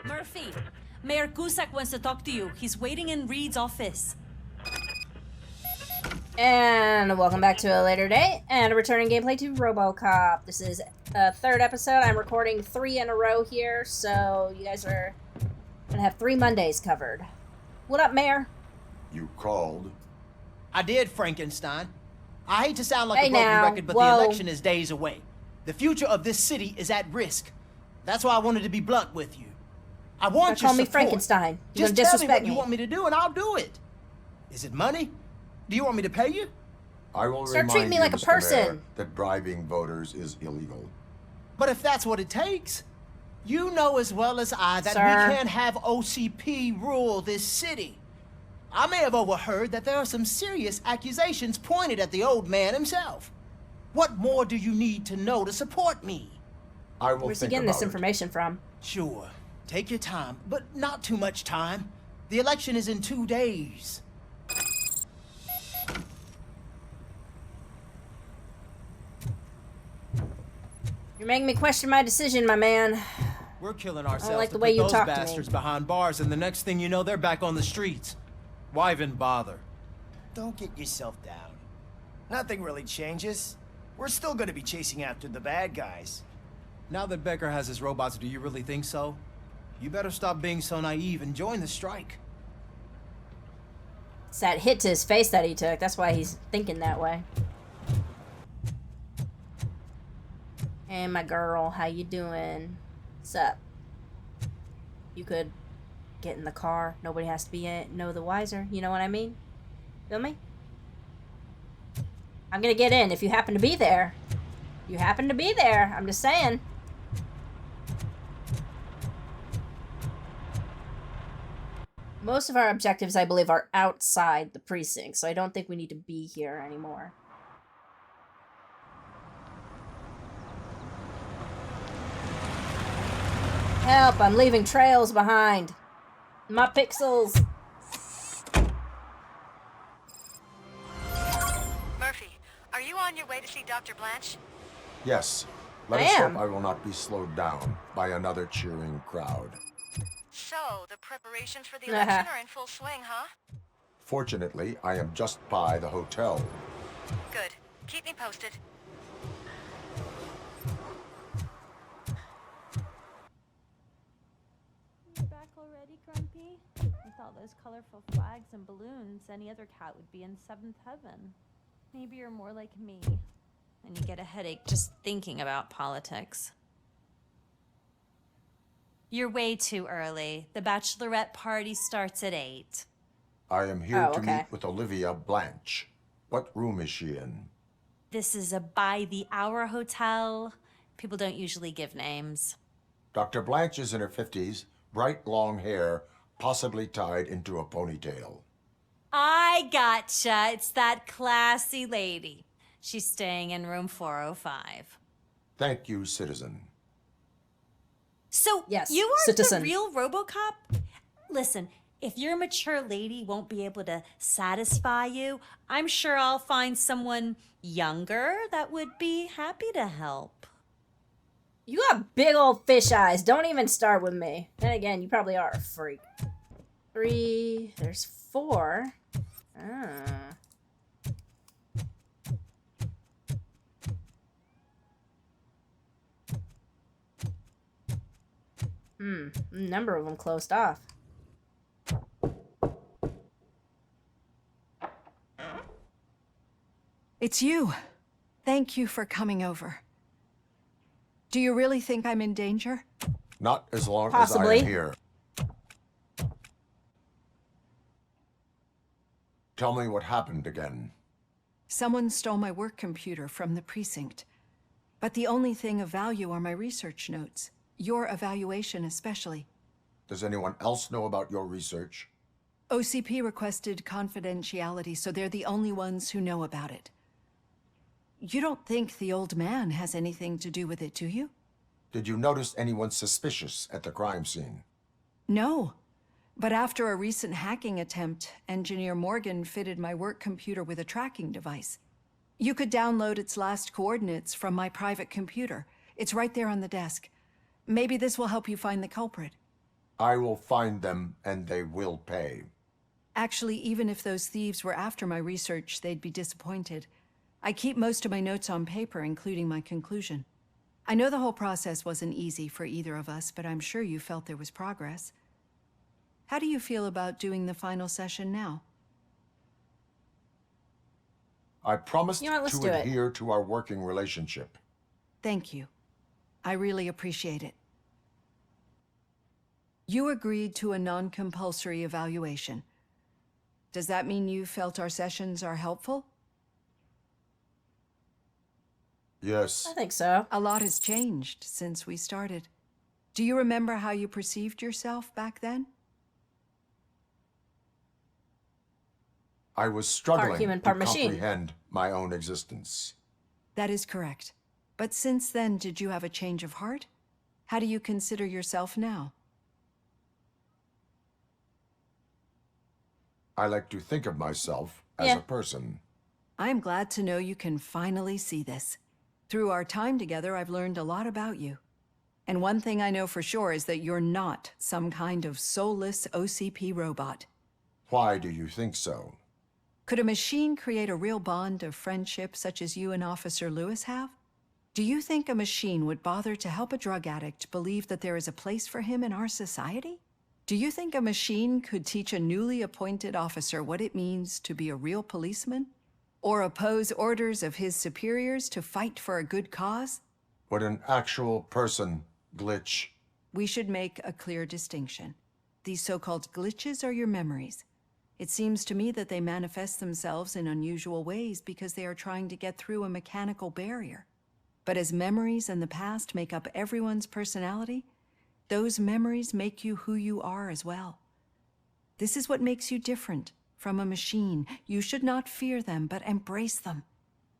Murphy, Mayor Cusack wants to talk to you. He's waiting in Reed's office. And welcome back to a later date and a returning gameplay to RoboCop. This is the third episode. I'm recording 3 in a row here, so you guys are gonna have 3 Mondays covered. What up, Mayor? You called? I did, Frankenstein. I hate to sound like a broken now, record, but the election is days away. The future of this city is at risk. That's why I wanted to be blunt with you. I want your call me support. Frankenstein. You Just gonna tell me disrespect what you want me to do, and I'll do it. Is it money? Do you want me to pay you? I will Start remind treating me you, like a Mr. person. Mayor, that bribing voters is illegal. But if that's what it takes, you know as well as I that Sir. we can't have OCP rule this city. I may have overheard that there are some serious accusations pointed at the old man himself. What more do you need to know to support me? I will Where's he think getting about this it. information from? Sure. Take your time, but not too much time. The election is in 2 days. You're making me question my decision, my man. We're killing ourselves like to the put way you those talk to me. bastards behind bars, and the next thing you know, they're back on the streets. Why even bother? Don't get yourself down. Nothing really changes. We're still gonna be chasing after the bad guys. Now that Becker has his robots, do you really think so? You better stop being so naive and join the strike. It's that hit to his face that he took. That's why he's thinking that way. Hey, my girl, how you doing? What's up? You could get in the car. Nobody has to be know the wiser. You know what I mean? Feel me? I'm gonna get in if you happen to be there. You happen to be there. I'm just saying. Most of our objectives, I believe, are outside the precinct, so I don't think we need to be here anymore. Help, I'm leaving trails behind. My pixels. Murphy, are you on your way to see Dr. Blanche? Yes. Let I us am. hope I will not be slowed down by another cheering crowd. So, the preparations for the election are in full swing, huh? Fortunately, I am just by the hotel. Good. Keep me posted. You're back already, Grumpy? With all those colorful flags and balloons, any other cat would be in 7th heaven. Maybe you're more like me. And you get a headache just thinking about politics. You're way too early. The bachelorette party starts at 8. I am here Oh, to okay. meet with Olivia Blanche. What room is she in? This is a by-the-hour hotel. People don't usually give names. Dr. Blanche is in her 50s, bright long hair, possibly tied into a ponytail. I gotcha. It's that classy lady. She's staying in room 405. Thank you, citizen. So, Yes, you are citizen. the real RoboCop? Listen, if your mature lady won't be able to satisfy you, I'm sure I'll find someone younger that would be happy to help. You got big old fish eyes. Don't even start with me. Then again, you probably are a freak. 3. There's 4. Ah. A number of them closed off. It's you. Thank you for coming over. Do you really think I'm in danger? Not as long as I Possibly. am here. Tell me what happened again. Someone stole my work computer from the precinct. But the only thing of value are my research notes. Your evaluation especially. Does anyone else know about your research? OCP requested confidentiality, so they're the only ones who know about it. You don't think the old man has anything to do with it, do you? Did you notice anyone suspicious at the crime scene? No. But after a recent hacking attempt, Engineer Morgan fitted my work computer with a tracking device. You could download its last coordinates from my private computer. It's right there on the desk. Maybe this will help you find the culprit. I will find them, and they will pay. Actually, even if those thieves were after my research, they'd be disappointed. I keep most of my notes on paper, including my conclusion. I know the whole process wasn't easy for either of us, but I'm sure you felt there was progress. How do you feel about doing the final session now? I promised You know what, let's to do it. adhere to our working relationship. Thank you. I really appreciate it. You agreed to a non-compulsory evaluation. Does that mean you felt our sessions are helpful? Yes. I think so. A lot has changed since we started. Do you remember how you perceived yourself back then? I was struggling Part human, to part machine. comprehend my own existence. That is correct. But since then, did you have a change of heart? How do you consider yourself now? I like to think of myself as Yeah. a person. I am glad to know you can finally see this. Through our time together, I've learned a lot about you. And one thing I know for sure is that you're not some kind of soulless OCP robot. Why do you think so? Could a machine create a real bond of friendship such as you and Officer Lewis have? Do you think a machine would bother to help a drug addict believe that there is a place for him in our society? Do you think a machine could teach a newly appointed officer what it means to be a real policeman? Or oppose orders of his superiors to fight for a good cause? Would an actual person glitch? We should make a clear distinction. These so-called glitches are your memories. It seems to me that they manifest themselves in unusual ways because they are trying to get through a mechanical barrier. But as memories in the past make up everyone's personality, those memories make you who you are as well. This is what makes you different from a machine. You should not fear them, but embrace them.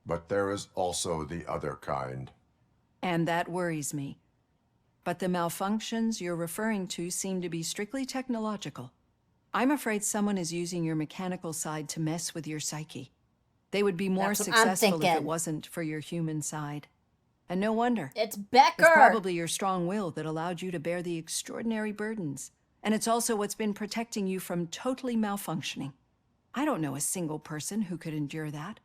But there is also the other kind. And that worries me. But the malfunctions you're referring to seem to be strictly technological. I'm afraid someone is using your mechanical side to mess with your psyche. They would be more That's what I'm successful if it thinking. wasn't for your human side. And no wonder. It's Becker. It's probably your strong will that allowed you to bear the extraordinary burdens. And it's also what's been protecting you from totally malfunctioning. I don't know a single person who could endure that.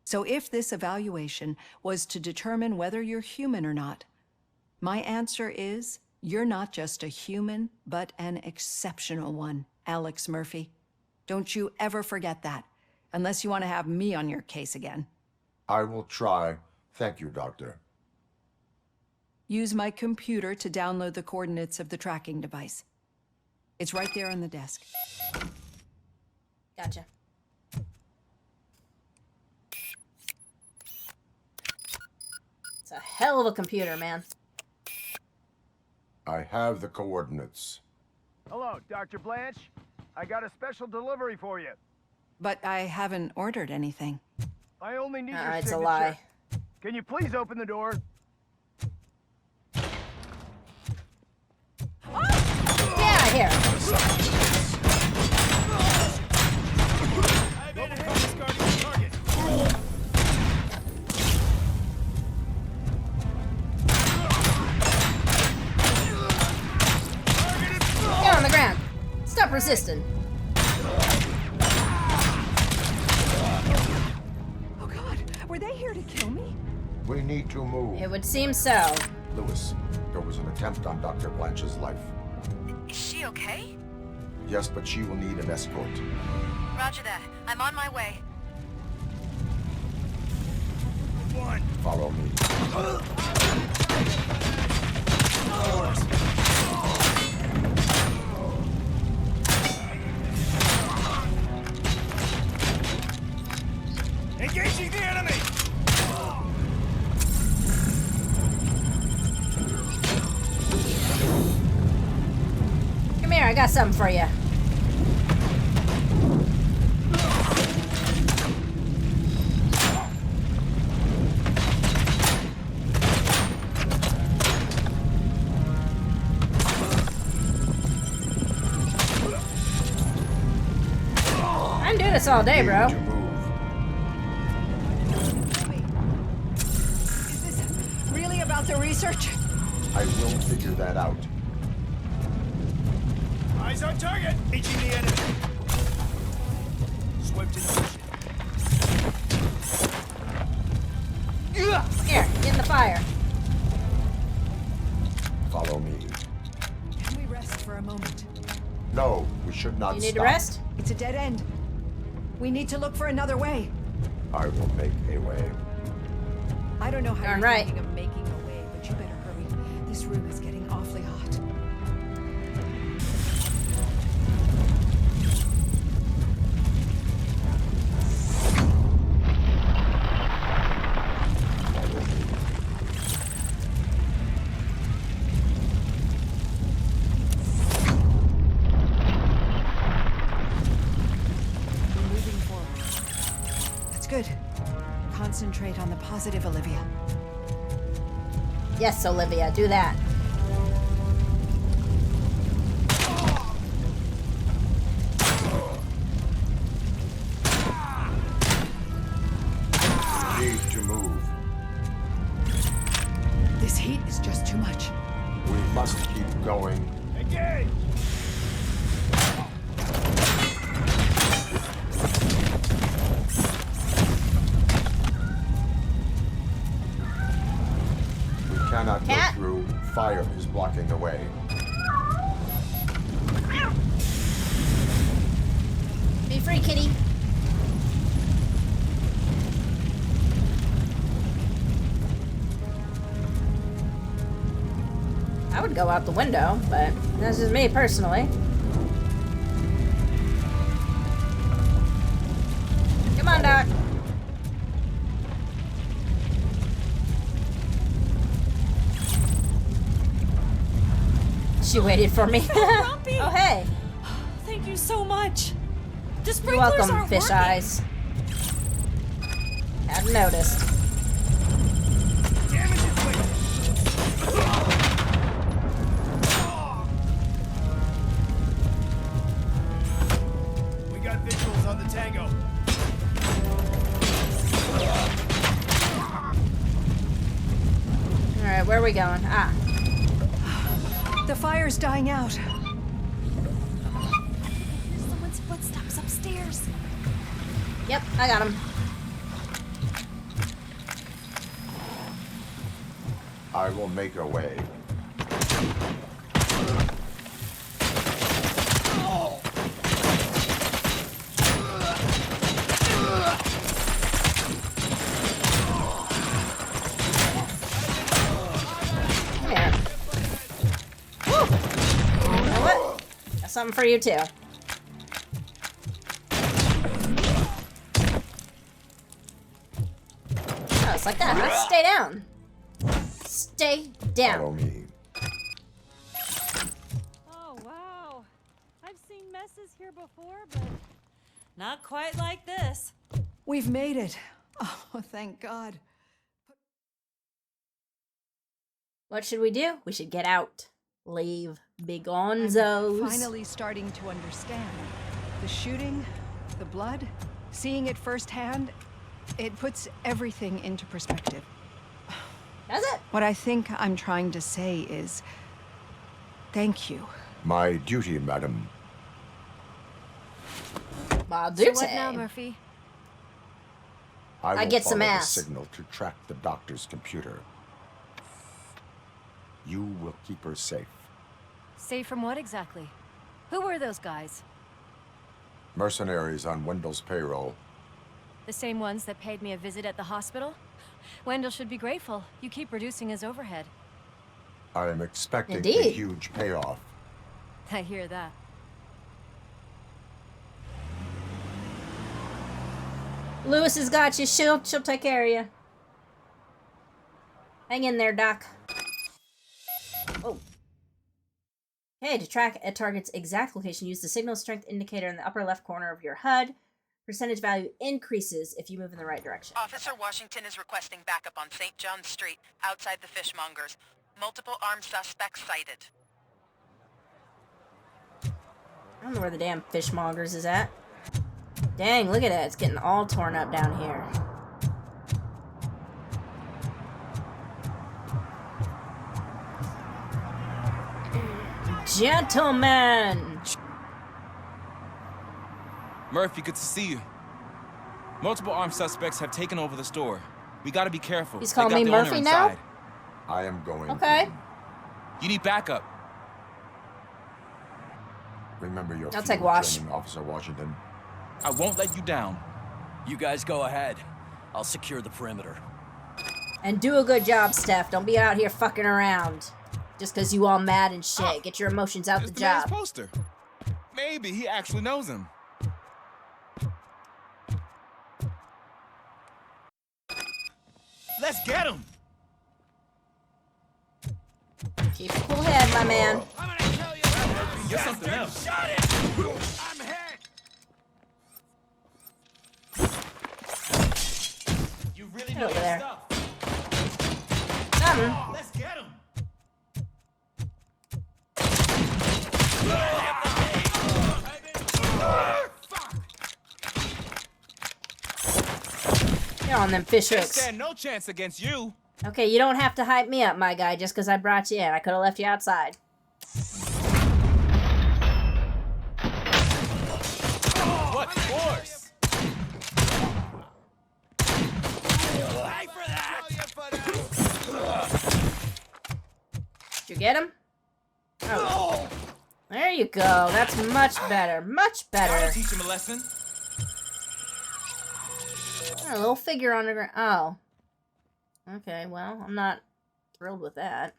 So if this evaluation was to determine whether you're human or not, my answer is you're not just a human, but an exceptional one, Alex Murphy. Don't you ever forget that, unless you want to have me on your case again. I will try. Thank you, Doctor. Use my computer to download the coordinates of the tracking device. It's right there on the desk. Gotcha. It's a hell of a computer, man. I have the coordinates. Hello, Dr. Blanche. I got a special delivery for you. But I haven't ordered anything. I only need your It's signature. a lie. Can you please open the door? Get out of here. RoboCop is guarding the target. Get on the ground. Stop resisting. Oh God, were they here to kill me? We need to move. It would seem so. Lewis, there was an attempt on Dr. Blanche's life. Is she okay? Yes, but she will need an escort. Roger that. I'm on my way. Follow me. Engaging the enemy! Come here, I got something for you. I can do this all day, bro. Need to move. Is this really about the research? I will figure that out. Eyes on target! Reaching the enemy. Swift in motion. Here, get in the fire. Follow me. Can we rest for a moment? No, we should not You need stop. to rest? It's a dead end. We need to look for another way. I will make a way. I don't know how Darn you're right. thinking of making a way, but you better hurry. This room is getting awfully hot. We're moving forward. That's good. Concentrate on the positive, Olivia. Yes, Olivia, do that. Need to move. This heat is just too much. We must keep going. Engage! We cannot Cat? go through. Fire is blocking the way. Be free, kitty. I would go out the window, but that's just me personally. Come on, Doc. She waited for me. Grumpy. Oh, hey. Thank you so much. The You're sprinklers welcome, aren't fish working. eyes. Hadn't noticed. Damage inflicted! We got visuals on the Tango. Alright, where are we going? Ah. The fire's dying out. There's someone's footsteps upstairs. Yep, I got him. I will make a way. Come here. Woo! You know what? Got something for you too. Oh, it's like that, huh? Stay down. Stay Follow down. me. Oh, wow. I've seen messes here before, but Not quite like this. We've made it. Oh, thank God. What should we do? We should get out. Leave. I'm Begonzos. finally starting to understand. The shooting, the blood, seeing it firsthand, it puts everything into perspective. Does it? What I think I'm trying to say is, thank you. My duty, madam. Well, so do what now, say. Murphy? I will get some follow ass. the signal to track the doctor's computer. You will keep her safe. Safe from what exactly? Who were those guys? Mercenaries on Wendell's payroll. The same ones that paid me a visit at the hospital? Wendell should be grateful. You keep reducing his overhead. I am expecting a Indeed. huge payoff. I hear that. Lewis has got you. She'll take care of you. Hang in there, Doc. Oh. Okay, to track a target's exact location, use the signal strength indicator in the upper left corner of your HUD. Percentage value increases if you move in the right direction. Officer Washington is requesting backup on St. John's Street, outside the fishmongers. Multiple armed suspects sighted. I don't know where the damn fishmongers is at. Dang, look at it. It's getting all torn up down here. Gentlemen! Murphy, good to see you. Multiple armed suspects have taken over the store. We gotta be careful. He's They calling got me the owner Murphy now? inside. I am going. Okay. You need backup. Remember your I'll field take Wash. training, Officer Washington. I won't let you down. You guys go ahead. I'll secure the perimeter. And do a good job, Steph. Don't be out here fucking around. Just because you all mad and shit. Get your emotions out It's the the man's job. poster. Maybe he actually knows him. Let's get him. Keep a cool head, my man. I'm gonna tell you. You're something else. Shut it! I'm hit. You really Get know over your there. stuff. Something. Let's get him. You're on them fish They hooks. stand no chance against you. Okay, you don't have to hype me up, my guy, just because I brought you in. I could have left you outside. What force? Pay for that! Did you get him? Oh. There you go. That's much better. Much Gotta better. teach him a lesson. A little figure on the ground. Oh. Okay, well, I'm not thrilled with that.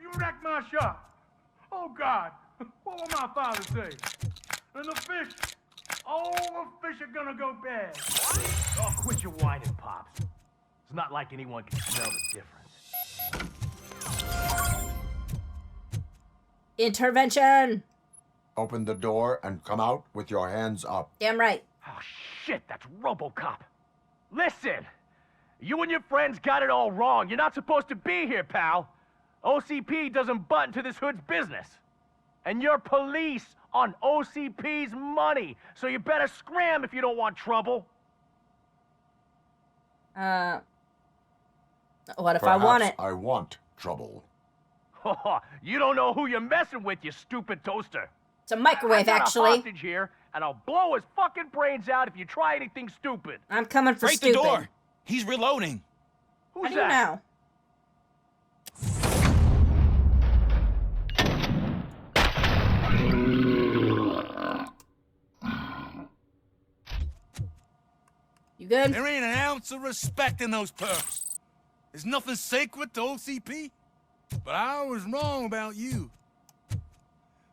You wrecked my shop. Oh, God. What will my father say? And the fish. All the fish are gonna go bad. Oh, quit your whining, Pops. It's not like anyone can smell the difference. Intervention! Open the door and come out with your hands up. Damn right. Oh, shit, that's RoboCop. Listen, you and your friends got it all wrong. You're not supposed to be here, pal. OCP doesn't butt into this hood's business. And you're police on OCP's money, so you better scram if you don't want trouble. What if Perhaps I want it? I want trouble. You don't know who you're messing with, you stupid toaster. It's a microwave, I got actually. a hostage here, and I'll blow his fucking brains out if you try anything stupid. I'm coming for Break stupid. the door. He's reloading. Who's How do you that? know? You good? There ain't an ounce of respect in those perks. There's nothing sacred to OCP. But I was wrong about you.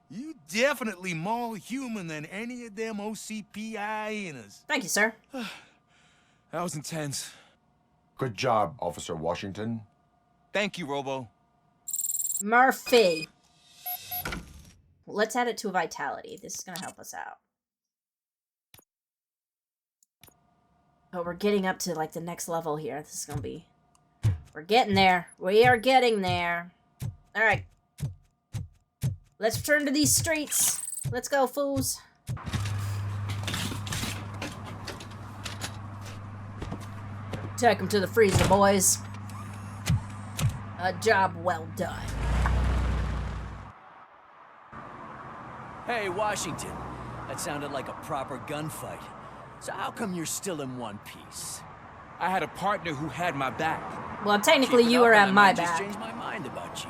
You definitely more human than any of them OCP hyenas. Thank you, sir. That was intense. Good job, Officer Washington. Thank you, Robo. Murphy. Let's add it to a vitality. This is going to help us out. Oh, we're getting up to, like, the next level here. This is going to be... We're getting there. We are getting there. All right. Let's return to these streets. Let's go, fools. Take them to the freezer, boys. A job well done. Hey, Washington. That sounded like a proper gunfight. So how come you're still in one piece? I had a partner who had my back. Well, technically, Keep it you up were and at I my might just back. change my mind about you.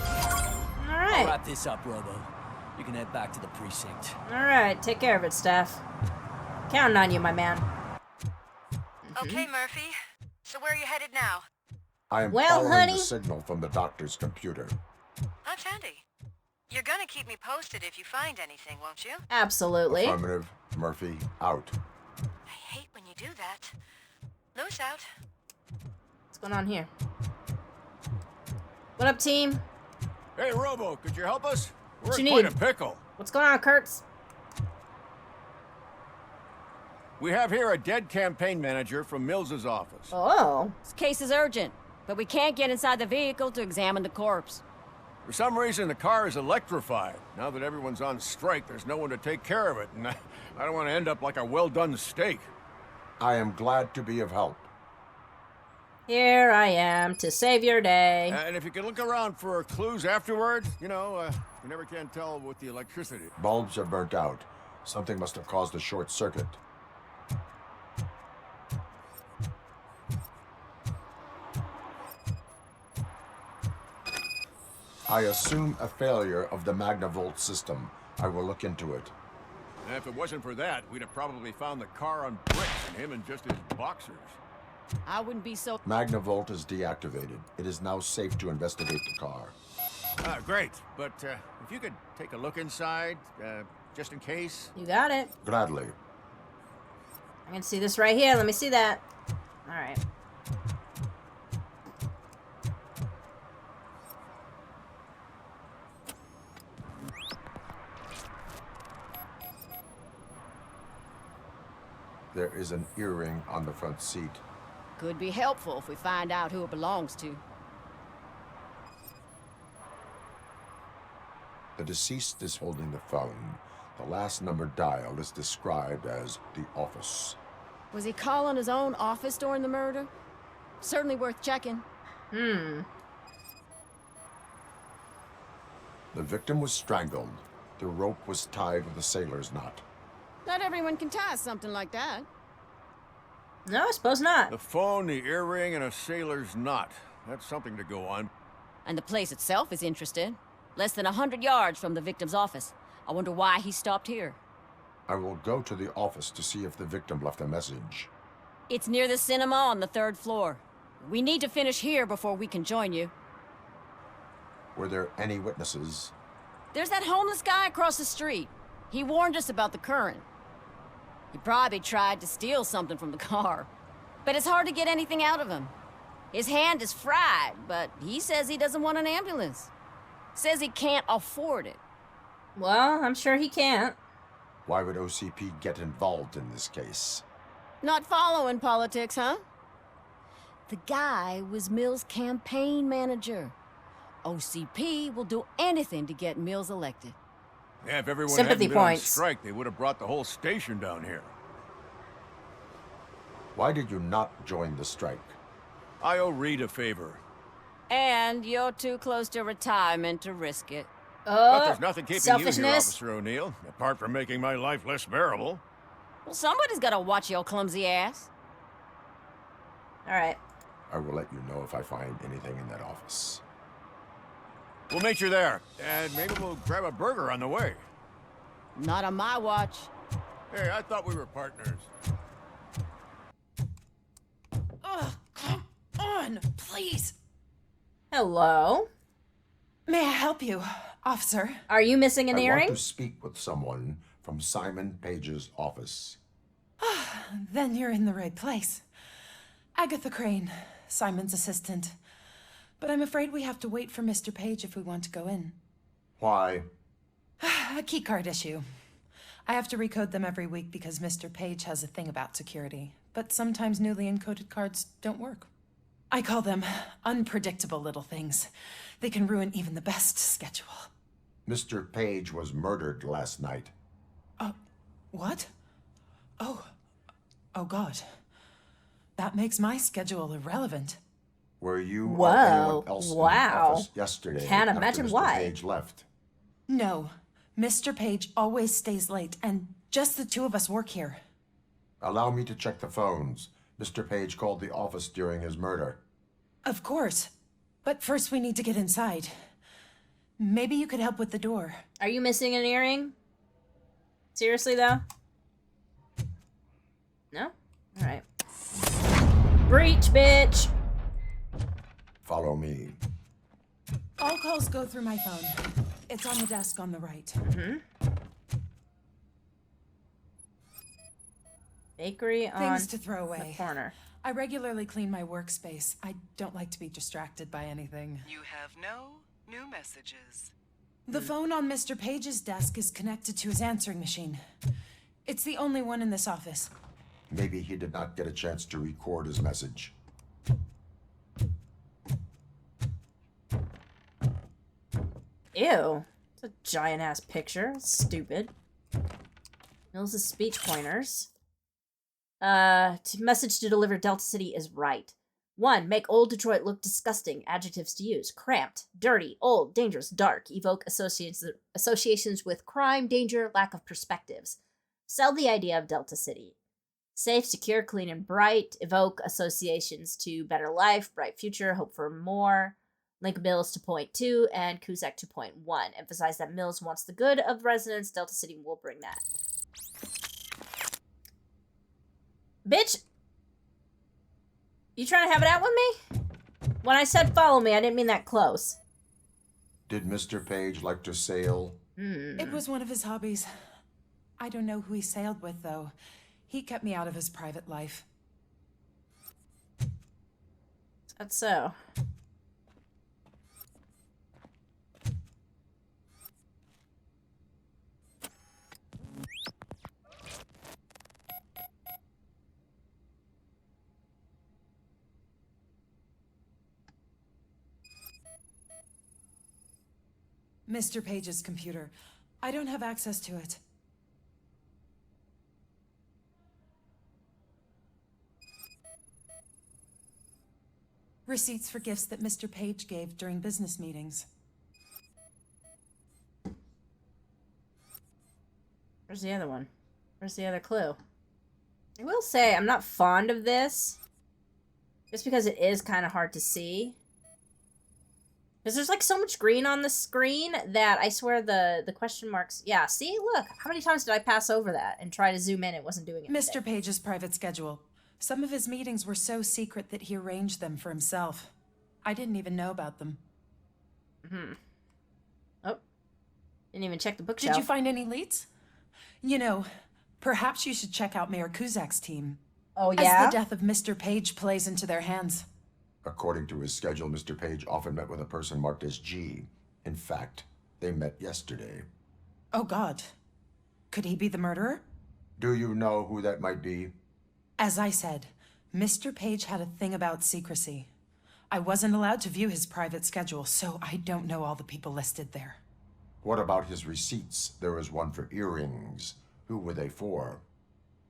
All I'll right. wrap this up, Robo. You can head back to the precinct. All right. Take care of it, Steph. Counting on you, my man. Okay, Murphy. So where are you headed now? I am Well, following honey. the signal from the doctor's computer. That's handy. You're gonna keep me posted if you find anything, won't you? Absolutely. Affirmative. Murphy, out. I hate when you do that. Loose out. What's going on here? What up, team? Hey, Robo, could you help us? We're What in you quite need? a pickle. What's going on, Kurtz? We have here a dead campaign manager from Mills's office. Oh. This case is urgent, but we can't get inside the vehicle to examine the corpse. For some reason, the car is electrified. Now that everyone's on strike, there's no one to take care of it, and I don't want to end up like a well-done steak. I am glad to be of help. Here I am to save your day. And if you can look around for clues afterwards, you know, you never can tell with the electricity. Bulbs are burnt out. Something must have caused a short circuit. I assume a failure of the Magnavolt system. I will look into it. And if it wasn't for that, we'd have probably found the car on bricks and him in just his boxers. I wouldn't be so... Magnavolt is deactivated. It is now safe to investigate the car. Great. But if you could take a look inside, just in case. You got it. Gladly. I can see this right here. Let me see that. All right. There is an earring on the front seat. Could be helpful if we find out who it belongs to. The deceased is holding the phone. The last number dialed is described as the office. Was he calling his own office during the murder? Certainly worth checking. The victim was strangled. The rope was tied with a sailor's knot. Not everyone can tie something like that. No, I suppose not. The phone, the earring, and a sailor's knot. That's something to go on. And the place itself is interesting. Less than 100 yards from the victim's office. I wonder why he stopped here. I will go to the office to see if the victim left a message. It's near the cinema on the 3rd floor. We need to finish here before we can join you. Were there any witnesses? There's that homeless guy across the street. He warned us about the current. He probably tried to steal something from the car. But it's hard to get anything out of him. His hand is fried, but he says he doesn't want an ambulance. Says he can't afford it. Well, I'm sure he can't. Why would OCP get involved in this case? Not following politics, huh? The guy was Mills' campaign manager. OCP will do anything to get Mills elected. Yeah, if everyone Sympathy hadn't been on points. strike, they would have brought the whole station down here. Why did you not join the strike? I owe Reed a favor. And you're too close to retirement to risk it. But there's nothing keeping you here, selfishness. Officer O'Neill, apart from making my life less bearable. Well, somebody's gotta watch your clumsy ass. All right. I will let you know if I find anything in that office. We'll meet you there, and maybe we'll grab a burger on the way. Not on my watch. Hey, I thought we were partners. Ugh, come on, please. Hello. May I help you, officer? Are you missing an I earring? want to speak with someone from Simon Page's office. Then you're in the right place. Agatha Crane, Simon's assistant. But I'm afraid we have to wait for Mr. Page if we want to go in. Why? A keycard issue. I have to recode them every week because Mr. Page has a thing about security. But sometimes newly encoded cards don't work. I call them unpredictable little things. They can ruin even the best schedule. Mr. Page was murdered last night. What? Oh God. That makes my schedule irrelevant. Were you or Whoa, anyone else in the wow. office yesterday Can't after imagine Mr. why. Page left? No. Mr. Page always stays late, and just the two of us work here. Allow me to check the phones. Mr. Page called the office during his murder. Of course. But first we need to get inside. Maybe you could help with the door. Are you missing an earring? Seriously, though? No? All right. Breach, bitch! Follow me. All calls go through my phone. It's on the desk on the right. Bakery on Things to throw away. the corner. I regularly clean my workspace. I don't like to be distracted by anything. You have no new messages. The phone on Mr. Page's desk is connected to his answering machine. It's the only one in this office. Maybe he did not get a chance to record his message. Ew. It's a giant-ass picture. It's stupid. Mills' speech pointers. Message to deliver Delta City is right. 1. Make old Detroit look disgusting. Adjectives to use. Cramped, dirty, old, dangerous, dark. Evoke associations with crime, danger, lack of perspectives. Sell the idea of Delta City. Safe, secure, clean, and bright. Evoke associations to better life, bright future, hope for more. Link Mills to point 2 and Cusack to point 1. Emphasize that Mills wants the good of residents. Delta City will bring that. Bitch! You trying to have it out with me? When I said follow me, I didn't mean that close. Did Mr. Page like to sail? It was one of his hobbies. I don't know who he sailed with, though. He kept me out of his private life. That's so. Mr. Page's computer. I don't have access to it. Receipts for gifts that Mr. Page gave during business meetings. Where's the other one? Where's the other clue? I will say, I'm not fond of this. Just because it is kind of hard to see. Because there's like so much green on the screen that I swear the question marks... Yeah, see? Look. How many times did I pass over that and try to zoom in? It wasn't doing it. Mr. Page's private schedule. Some of his meetings were so secret that he arranged them for himself. I didn't even know about them. Oh. Didn't even check the bookshelf. Did you find any leads? You know, perhaps you should check out Mayor Cusack's team. Oh, yeah? As the death of Mr. Page plays into their hands. According to his schedule, Mr. Page often met with a person marked as G. In fact, they met yesterday. Oh, God. Could he be the murderer? Do you know who that might be? As I said, Mr. Page had a thing about secrecy. I wasn't allowed to view his private schedule, so I don't know all the people listed there. What about his receipts? There was one for earrings. Who were they for?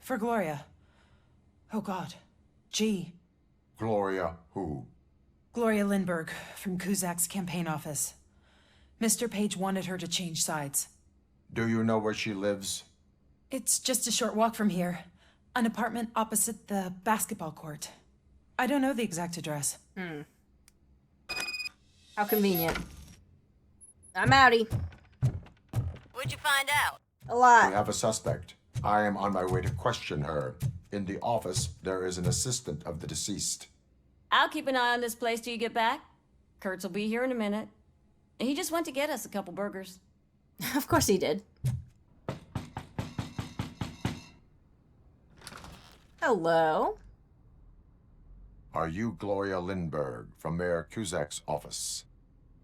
For Gloria. Oh, God. G. Gloria who? Gloria Lindbergh, from Cusack's campaign office. Mr. Page wanted her to change sides. Do you know where she lives? It's just a short walk from here. An apartment opposite the basketball court. I don't know the exact address. How convenient. I'm outie. What'd you find out? A lot. We have a suspect. I am on my way to question her. In the office, there is an assistant of the deceased. I'll keep an eye on this place till you get back. Kurtz will be here in a minute. He just went to get us a couple burgers. Of course he did. Hello? Are you Gloria Lindbergh from Mayor Cusack's office?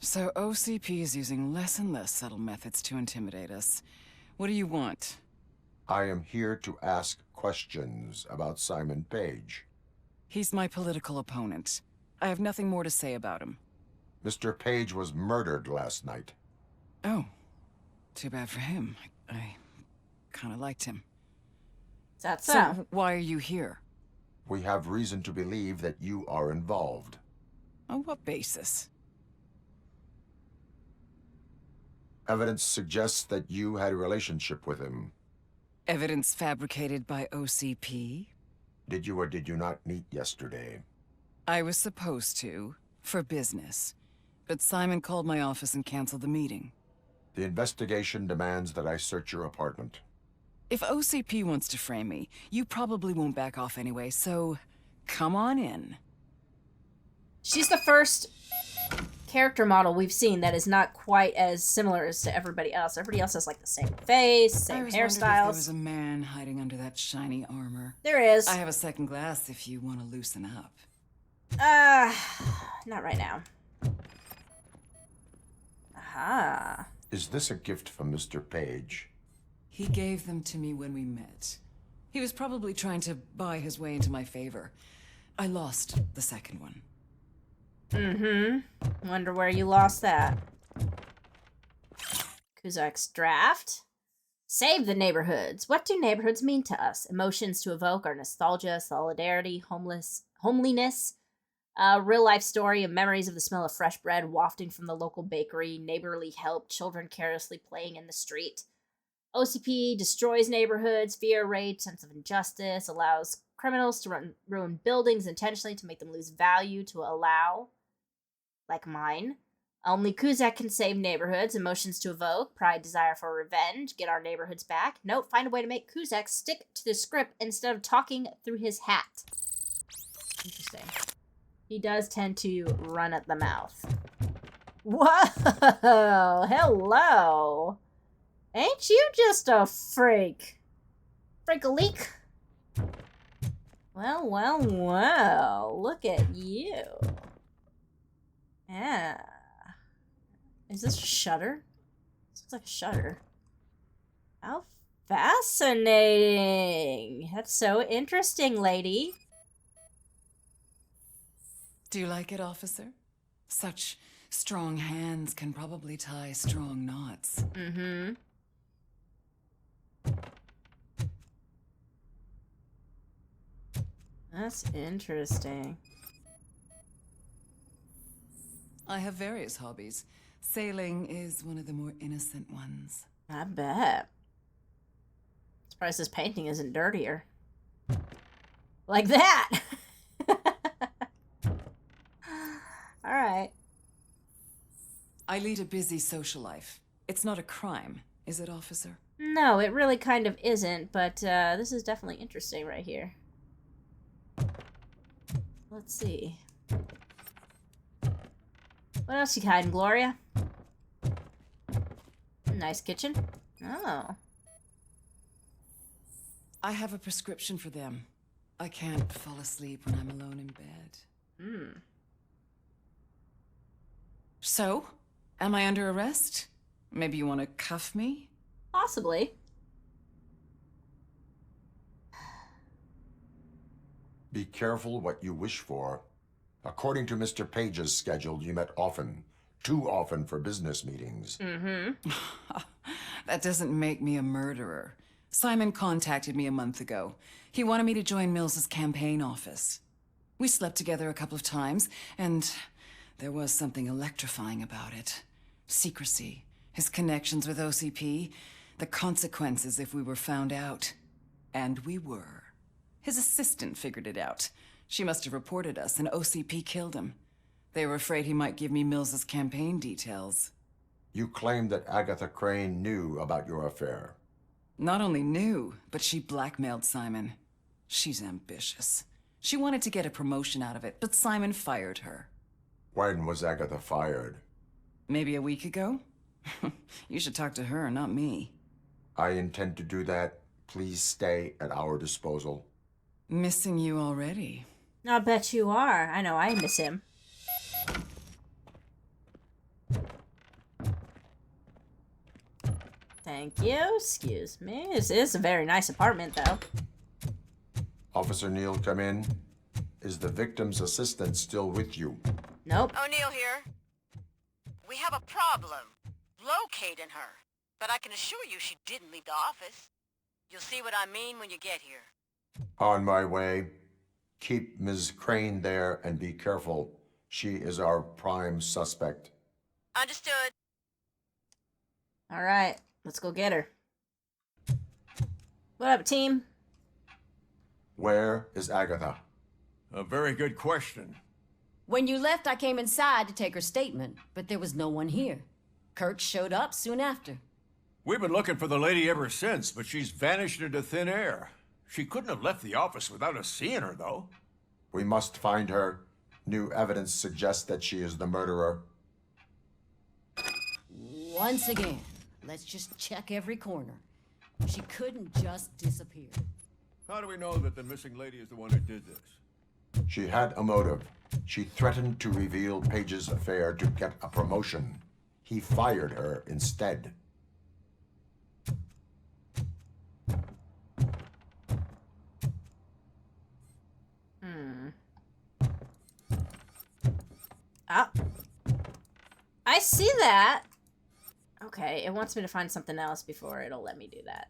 So OCP is using less and less subtle methods to intimidate us. What do you want? I am here to ask questions about Simon Page. He's my political opponent. I have nothing more to say about him. Mr. Page was murdered last night. Oh. Too bad for him. I kind of liked him. That's so. Why are you here? We have reason to believe that you are involved. On what basis? Evidence suggests that you had a relationship with him. Evidence fabricated by OCP? Did you or did you not meet yesterday? I was supposed to, for business. But Simon called my office and canceled the meeting. The investigation demands that I search your apartment. If OCP wants to frame me, you probably won't back off anyway, so come on in. She's the first character model we've seen that is not quite as similar as to everybody else. Everybody else has like the same face, same hairstyles. If there was a man hiding under that shiny armor. There is. I have a second glass if you want to loosen up. Not right now. Aha. Is this a gift from Mr. Page? He gave them to me when we met. He was probably trying to buy his way into my favor. I lost the second one. Wonder where you lost that. Kuzak's draft. Save the neighborhoods. What do neighborhoods mean to us? Emotions to evoke are nostalgia, solidarity, homeliness, real life story of memories of the smell of fresh bread wafting from the local bakery, neighborly help, children carelessly playing in the street. OCP destroys neighborhoods, fear, rage, sense of injustice, allows criminals to ruin buildings intentionally to make them lose value to allow, like mine. Only Kuzak can save neighborhoods, emotions to evoke, pride, desire for revenge, get our neighborhoods back. Note, find a way to make Kuzak stick to the script instead of talking through his hat. Interesting. He does tend to run at the mouth. Whoa! Hello! Ain't you just a freak? Freak-a-leak? Well, well, well. Look at you. Yeah. Is this a shutter? This looks like a shutter. How fascinating. That's so interesting, lady. Do you like it, officer? Such strong hands can probably tie strong knots. Mm-hmm. That's interesting. I have various hobbies. Sailing is one of the more innocent ones. I bet. Surprised this painting isn't dirtier. Like that! Alright. I lead a busy social life. It's not a crime, is it, officer? No, it really kind of isn't, but this is definitely interesting right here. Let's see. What else you hiding, Gloria? Nice kitchen. Oh. I have a prescription for them. I can't fall asleep when I'm alone in bed. Hmm. So, am I under arrest? Maybe you want to cuff me? Possibly. Be careful what you wish for. According to Mr. Page's schedule, you met often. Too often for business meetings. Mm-hmm. That doesn't make me a murderer. Simon contacted me a month ago. He wanted me to join Mills's campaign office. We slept together a couple of times, and there was something electrifying about it. Secrecy, his connections with OCP, the consequences if we were found out. And we were. His assistant figured it out. She must have reported us, and OCP killed him. They were afraid he might give me Mills's campaign details. You claimed that Agatha Crane knew about your affair. Not only knew, but she blackmailed Simon. She's ambitious. She wanted to get a promotion out of it, but Simon fired her. When was Agatha fired? Maybe a week ago? You should talk to her, not me. I intend to do that. Please stay at our disposal. Missing you already. I bet you are. I know, I miss him. Thank you. Excuse me. This is a very nice apartment, though. Officer Neal, come in. Is the victim's assistant still with you? Nope. O'Neill here. We have a problem locating her, but I can assure you she didn't leave the office. You'll see what I mean when you get here. On my way. Keep Ms. Crane there and be careful. She is our prime suspect. Understood. All right. Let's go get her. What up, team? Where is Agatha? A very good question. When you left, I came inside to take her statement, but there was no one here. Kurt showed up soon after. We've been looking for the lady ever since, but she's vanished into thin air. She couldn't have left the office without us seeing her, though. We must find her. New evidence suggests that she is the murderer. Once again, let's just check every corner. She couldn't just disappear. How do we know that the missing lady is the one who did this? She had a motive. She threatened to reveal Page's affair to get a promotion. He fired her instead. Ah. I see that. Okay. Okay, it wants me to find something else before it'll let me do that.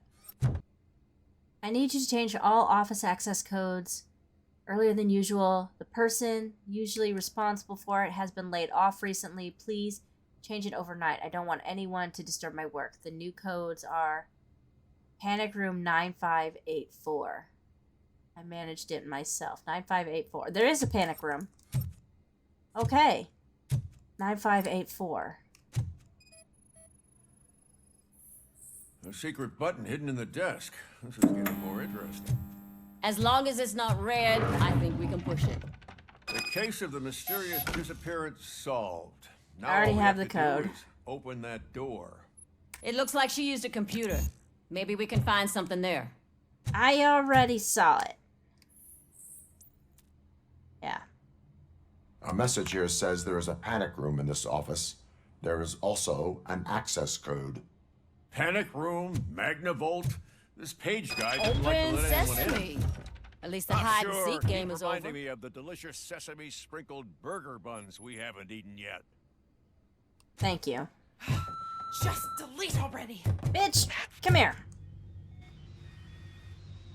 I need you to change all office access codes earlier than usual. The person usually responsible for it has been laid off recently. Please change it overnight. I don't want anyone to disturb my work. The new codes are Panic Room 9584. I managed it myself. 9584. There is a panic room. Okay. 9584. A secret button hidden in the desk. This is getting more interesting. As long as it's not red, I think we can push it. The case of the mysterious disappearance solved. Now I already all we have the to do code. is open that door. It looks like she used a computer. Maybe we can find something there. I already saw it. Yeah. A message here says there is a panic room in this office. There is also an access code. Panic room, Magnavolt. This page guy didn't like to Open let anyone sesame. in. At least the hide and seek game is reminding over. me of the delicious sesame sprinkled burger buns we haven't eaten yet. Thank you. Just delete already. Bitch, come here.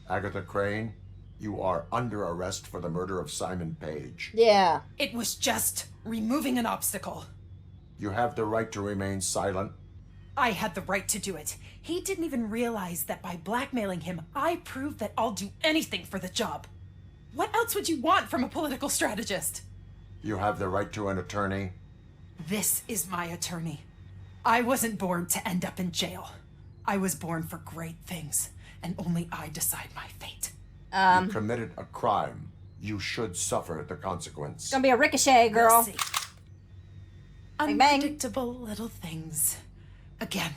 Agatha Crane, you are under arrest for the murder of Simon Page. Yeah. It was just removing an obstacle. You have the right to remain silent. I had the right to do it. He didn't even realize that by blackmailing him, I proved that I'll do anything for the job. What else would you want from a political strategist? You have the right to an attorney. This is my attorney. I wasn't born to end up in jail. I was born for great things, and only I decide my fate. You committed a crime. You should suffer the consequence. It's gonna be a ricochet, girl. We'll see. Bang, bang. Unpredictable little things. Again,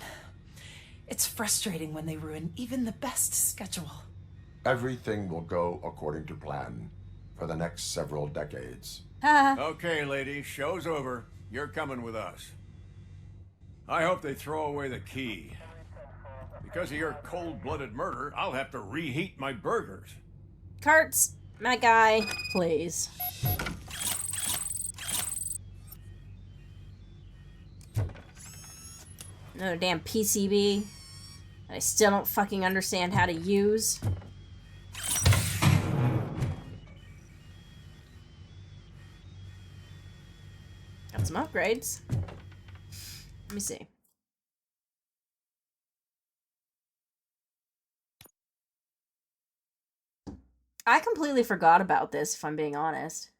it's frustrating when they ruin even the best schedule. Everything will go according to plan for the next several decades. Okay, lady, show's over. You're coming with us. I hope they throw away the key. Because of your cold-blooded murder, I'll have to reheat my burgers. Kurtz, my guy, please. Another damn PCB that I still don't fucking understand how to use. Got some upgrades. Let me see. I completely forgot about this, if I'm being honest.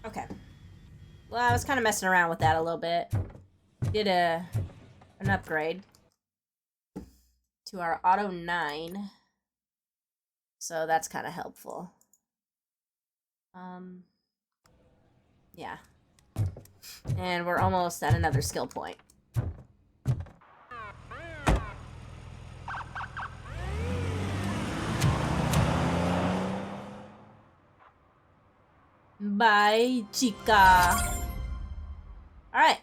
Okay. Well, I was kind of messing around with that a little bit. Did an upgrade to our Auto 9. So that's kind of helpful. Yeah. And we're almost at another skill point. Bye, chica. Alright.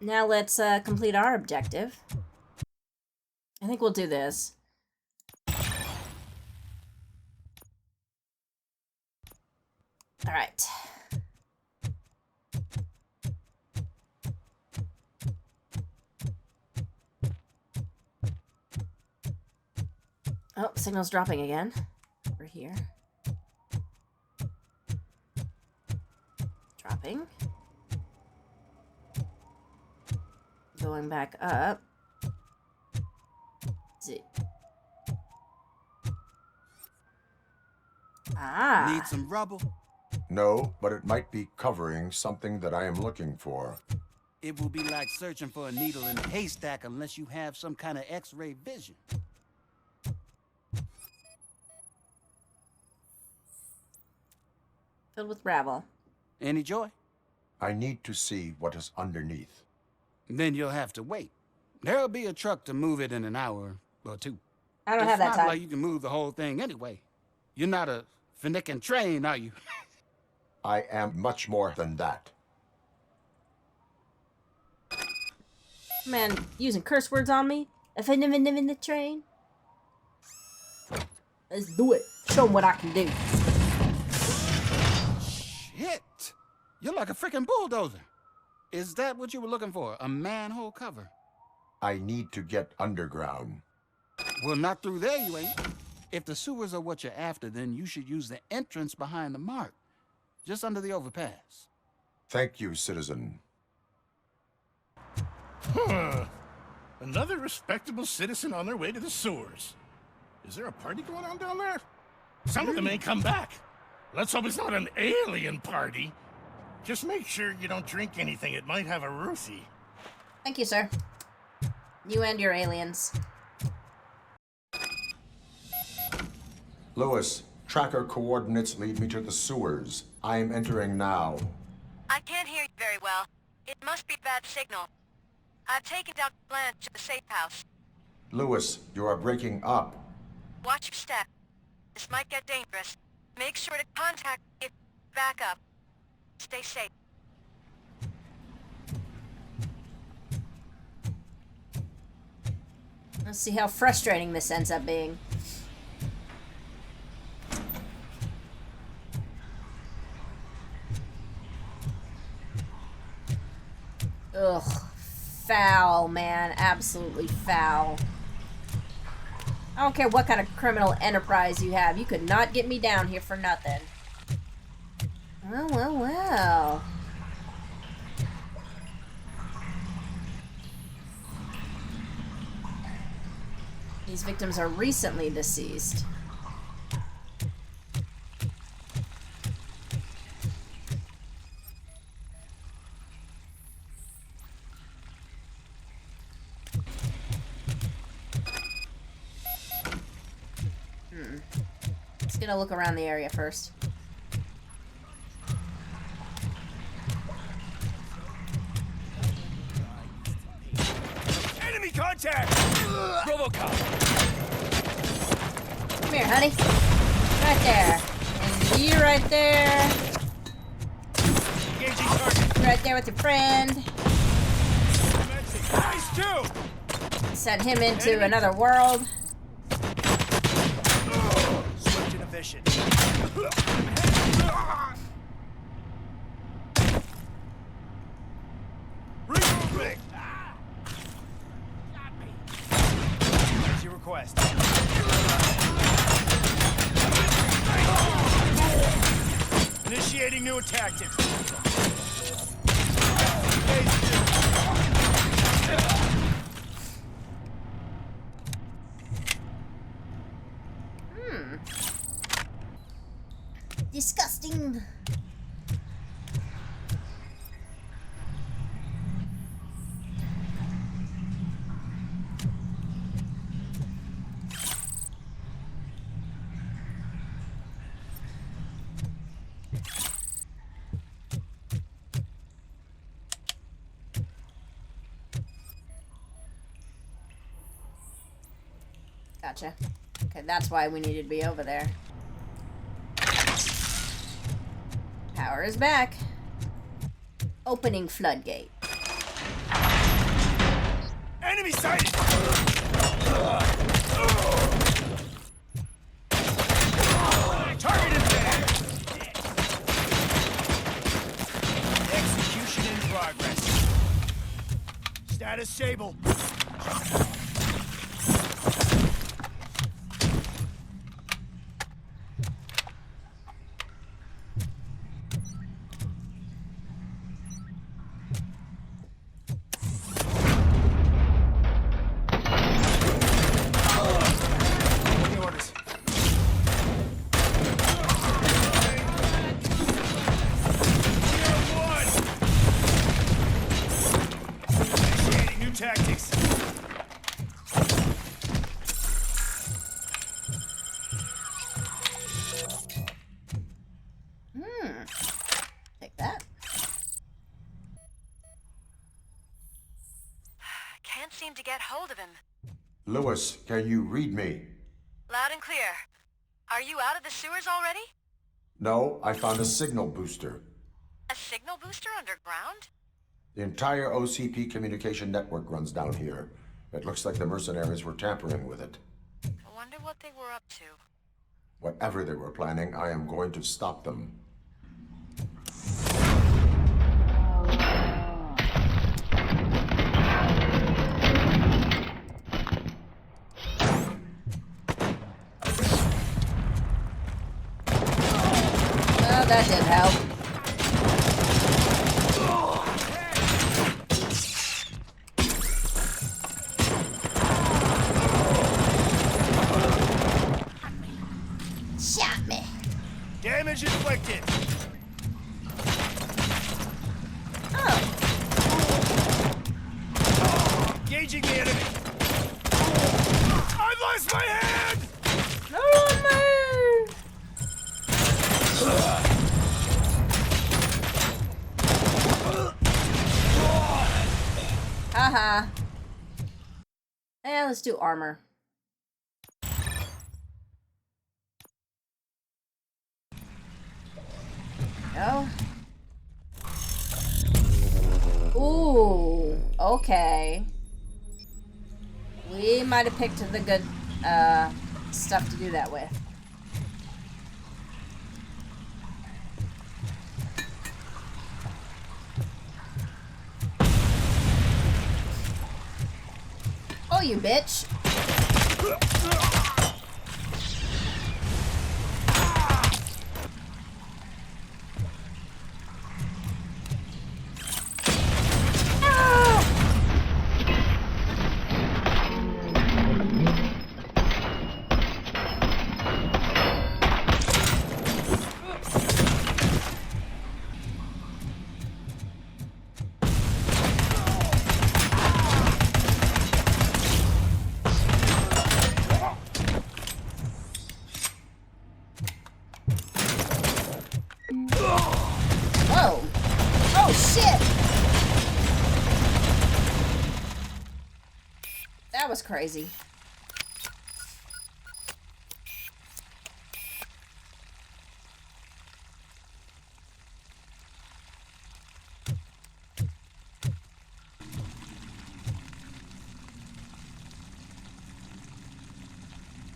Now let's complete our objective. I think we'll do this. Alright. Oh, signal's dropping again. Over here. Dropping. Going back up. See. Ah. Need some rubble? No, but it might be covering something that I am looking for. It will be like searching for a needle in a haystack unless you have some kind of X-ray vision. Filled with gravel. Any joy? I need to see what is underneath. Then you'll have to wait. There'll be a truck to move it in an hour or two. I don't have that It's time. not like you can move the whole thing anyway. You're not a finicking train, are you? I am much more than that. Man, using curse words on me? If I never in the train? Let's do it. Show them what I can do. Shit! You're like a freaking bulldozer. Is that what you were looking for? A manhole cover? I need to get underground. Well, not through there, you ain't. If the sewers are what you're after, then you should use the entrance behind the mark. Just under the overpass. Thank you, citizen. Huh. Another respectable citizen on their way to the sewers. Is there a party going on down there? Some of them ain't come back. Let's hope it's not an alien party. Just make sure you don't drink anything. It might have a roofie. Thank you, sir. You and your aliens. Lewis, tracker coordinates lead me to the sewers. I am entering now. I can't hear you very well. It must be bad signal. I've taken down Blanche to the safe house. Lewis, you are breaking up. Watch your step. This might get dangerous. Make sure to contact me if back up. Stay safe. Let's see how frustrating this ends up being. Ugh. Foul, man. Absolutely foul. I don't care what kind of criminal enterprise you have. You could not get me down here for nothing. Well, well, well. These victims are recently deceased. Let's get a look around the area first. Enemy contact! RoboCop! Come here, honey. Right there. And you right there. Engaging target. Right there with your friend. Nice too! Send him into another world. Switch inhibition. Removing! Here's your request. Initiating new tactics. Disgusting. Gotcha. Okay, that's why we needed to be over there. Power is back. Opening floodgate. Enemy sighted! Target is dead! Execution in progress. Status stable. Tactics. Take that. Can't seem to get hold of him. Lewis, can you read me? Loud and clear. Are you out of the sewers already? No, I found a signal booster. A signal booster underground? The entire OCP communication network runs down here. It looks like the mercenaries were tampering with it. I wonder what they were up to. Whatever they were planning, I am going to stop them. That didn't help. Shot me. Damage inflicted. Engaging the enemy. I lost my hand! Haha. Yeah, let's do armor. No. Ooh, okay. We might have picked the good stuff to do that with. Oh, you bitch. Whoa. Oh, shit. That was crazy.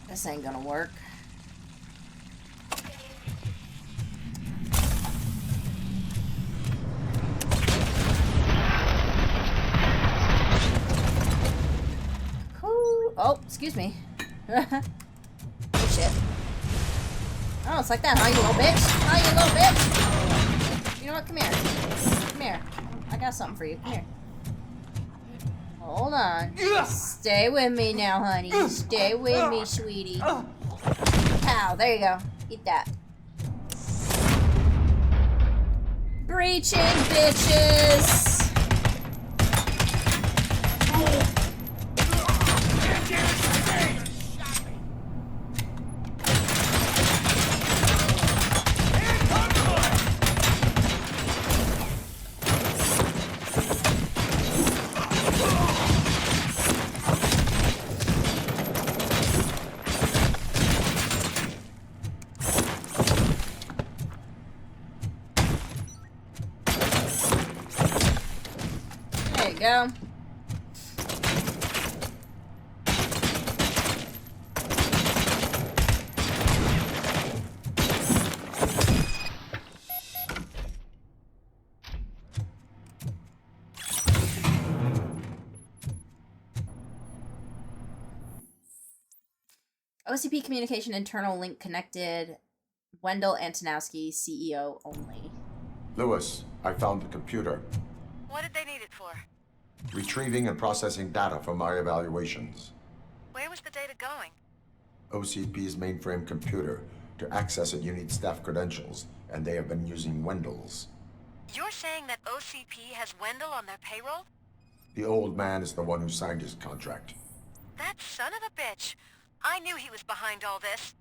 This ain't gonna work. Oh, excuse me. Oh, shit. Oh, it's like that, huh, you little bitch? Huh, you little bitch? You know what? Come here. Come here. I got something for you. Come here. Hold on. Stay with me now, honey. Stay with me, sweetie. Ow, there you go. Eat that. Breaching, bitches! There you go. OCP communication internal link connected. Wendell Antonowski, CEO only. Lewis, I found the computer. What did they need it for? Retrieving and processing data from my evaluations. Where was the data going? OCP's mainframe computer. To access it, you need staff credentials, and they have been using Wendell's. You're saying that OCP has Wendell on their payroll? The old man is the one who signed his contract. That son of a bitch. I knew he was behind all this.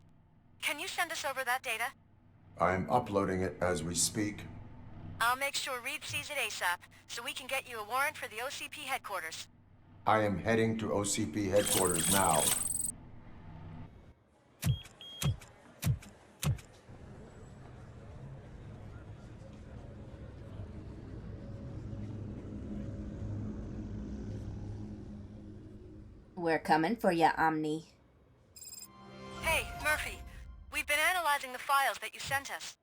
Can you send us over that data? I'm uploading it as we speak. I'll make sure Reed sees it ASAP, so we can get you a warrant for the OCP headquarters. I am heading to OCP headquarters now. We're coming for ya, Omni. Hey, Murphy. We've been analyzing the files that you sent us.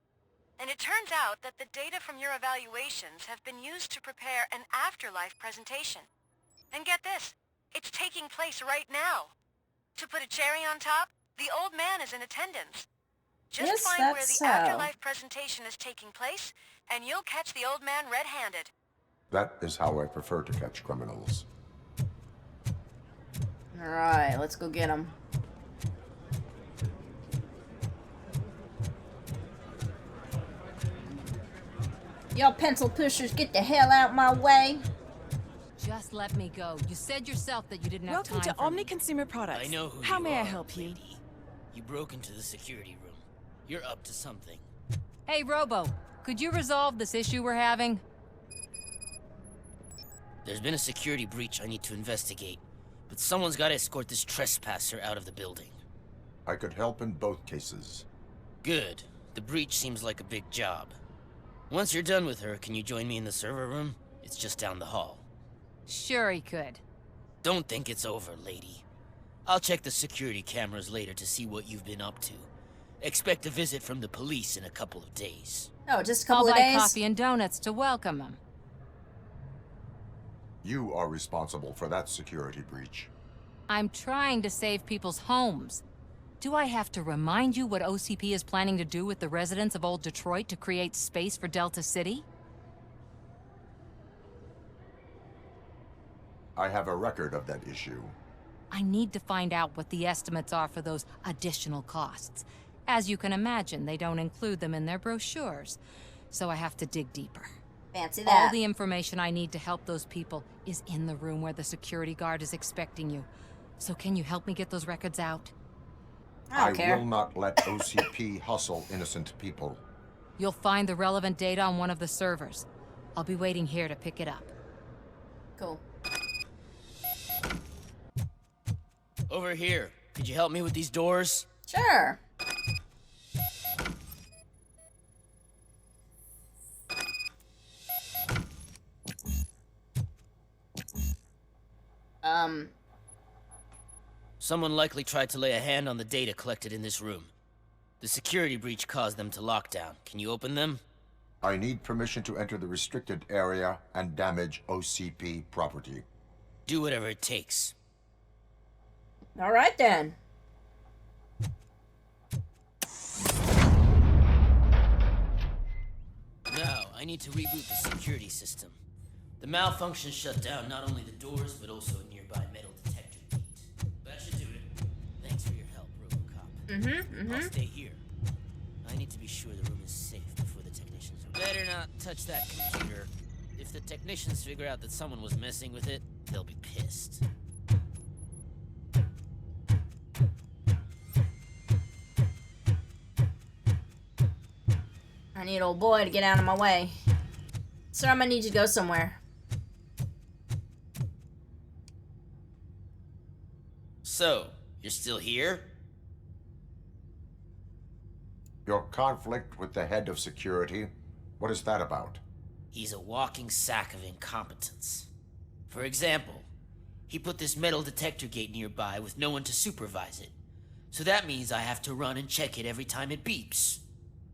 And it turns out that the data from your evaluations have been used to prepare an afterlife presentation. And get this, it's taking place right now. To put a cherry on top, the old man is in attendance. Just Yes, find where that's the so. afterlife presentation is taking place, and you'll catch the old man red-handed. That is how I prefer to catch criminals. Alright, let's go get him. Y'all pencil pushers, get the hell out my way. Just let me go. You said yourself that you didn't have Welcome time to for Omni me. Consumer Products. I know who How you may I are, help you? lady. You broke into the security room. You're up to something. Hey, Robo, could you resolve this issue we're having? There's been a security breach I need to investigate, but someone's got to escort this trespasser out of the building. I could help in both cases. Good. The breach seems like a big job. Once you're done with her, can you join me in the server room? It's just down the hall. Sure he could. Don't think it's over, lady. I'll check the security cameras later to see what you've been up to. Expect a visit from the police in a couple of days. Oh, just a couple I'll of buy days? coffee and donuts to welcome him. You are responsible for that security breach. I'm trying to save people's homes. Do I have to remind you what OCP is planning to do with the residents of Old Detroit to create space for Delta City? I have a record of that issue. I need to find out what the estimates are for those additional costs. As you can imagine, they don't include them in their brochures, so I have to dig deeper. Fancy All that. the information I need to help those people is in the room where the security guard is expecting you. So can you help me get those records out? I don't care. Will not let OCP hustle innocent people. You'll find the relevant data on one of the servers. I'll be waiting here to pick it up. Cool. Over here. Could you help me with these doors? Sure. Someone likely tried to lay a hand on the data collected in this room. The security breach caused them to lockdown. Can you open them? I need permission to enter the restricted area and damage OCP property. Do whatever it takes. Alright then. Now, I need to reboot the security system. The malfunction shut down not only the doors, but also a nearby metal detector gate. That should do it. Thanks for your help, RoboCop. I'll stay here. I need to be sure the room is safe before the technicians are... Better not touch that computer. If the technicians figure out that someone was messing with it, they'll be pissed. I need old boy to get out of my way. Sir, I'm gonna need you to go somewhere. So, you're still here? Your conflict with the head of security, what is that about? He's a walking sack of incompetence. For example, he put this metal detector gate nearby with no one to supervise it. So that means I have to run and check it every time it beeps.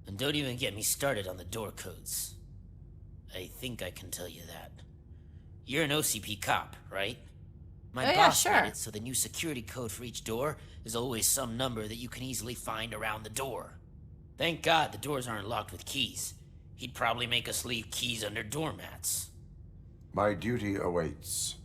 And don't even get me started on the door codes. I think I can tell you that. You're an OCP cop, right? My boss made it so the new security code for each door is always some number that you can easily find around the door. Thank God the doors aren't locked with keys. He'd probably make us leave keys under doormats. My duty awaits.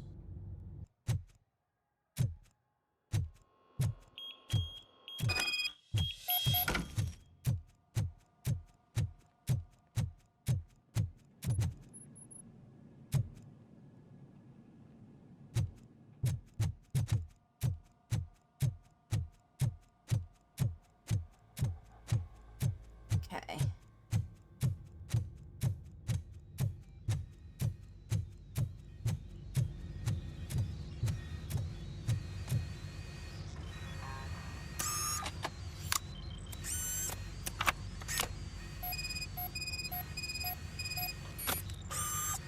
Okay.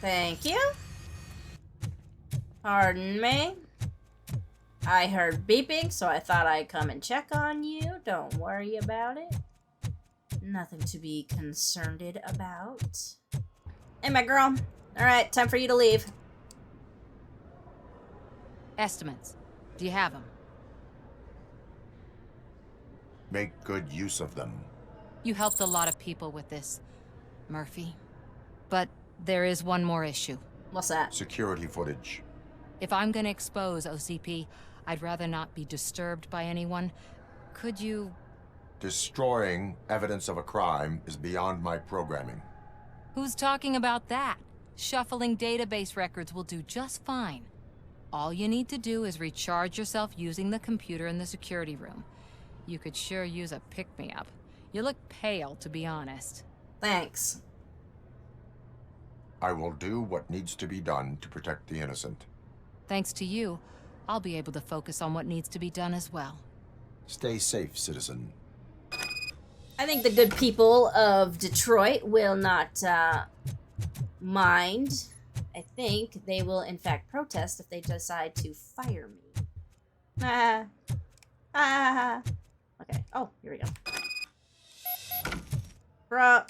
Thank you. Pardon me. I heard beeping, so I thought I'd come and check on you. Don't worry about it. Nothing to be concerned about. Hey, my girl. Alright, time for you to leave. Estimates. Do you have them? Make good use of them. You helped a lot of people with this, Murphy. But there is one more issue. What's that? Security footage. If I'm gonna expose OCP, I'd rather not be disturbed by anyone. Could you... Destroying evidence of a crime is beyond my programming. Who's talking about that? Shuffling database records will do just fine. All you need to do is recharge yourself using the computer in the security room. You could sure use a pick-me-up. You look pale, to be honest. Thanks. I will do what needs to be done to protect the innocent. Thanks to you, I'll be able to focus on what needs to be done as well. Stay safe, citizen. I think the good people of Detroit will not mind. I think they will, in fact, protest if they decide to fire me. Okay. Oh, here we go. Bruh.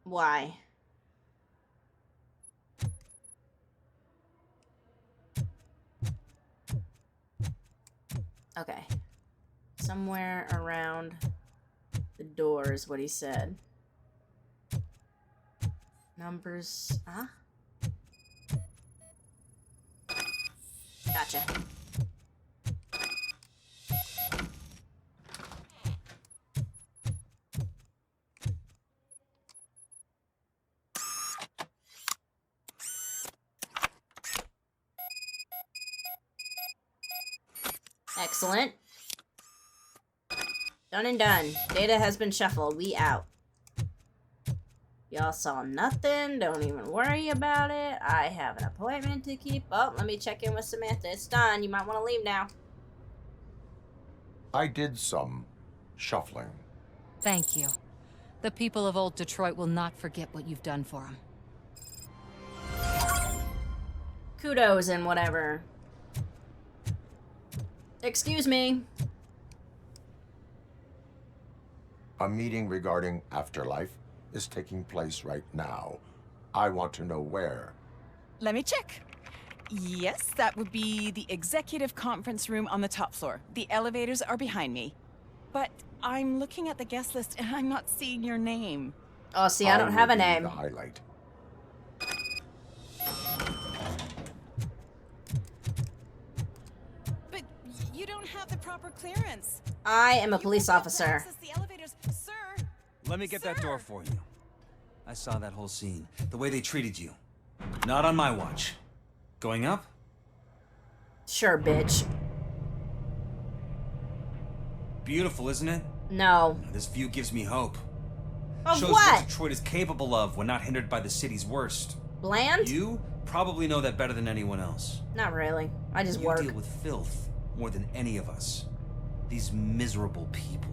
Why? Okay. Somewhere around the door is what he said. Numbers, huh? Gotcha. Excellent. Done and done. Data has been shuffled. We out. Y'all saw nothing. Don't even worry about it. I have an appointment to keep. Oh, let me check in with Samantha. It's done. You might want to leave now. I did some shuffling. Thank you. The people of old Detroit will not forget what you've done for them. Kudos and whatever. Excuse me. A meeting regarding afterlife is taking place right now. I want to know where. Let me check. Yes, that would be the executive conference room on the top floor. The elevators are behind me. But I'm looking at the guest list and I'm not seeing your name. Oh, see, I don't have a name. The highlight. But you don't have the proper clearance. I am a police officer. The elevators, sir. Let me get that door for you. I saw that whole scene. The way they treated you. Not on my watch. Going up? Sure, bitch. Beautiful, isn't it? No. This view gives me hope. Of Shows what? Detroit is capable of when not hindered by the city's worst. Bland? You probably know that better than anyone else. Not really. I just You work. deal with filth more than any of us. These miserable people.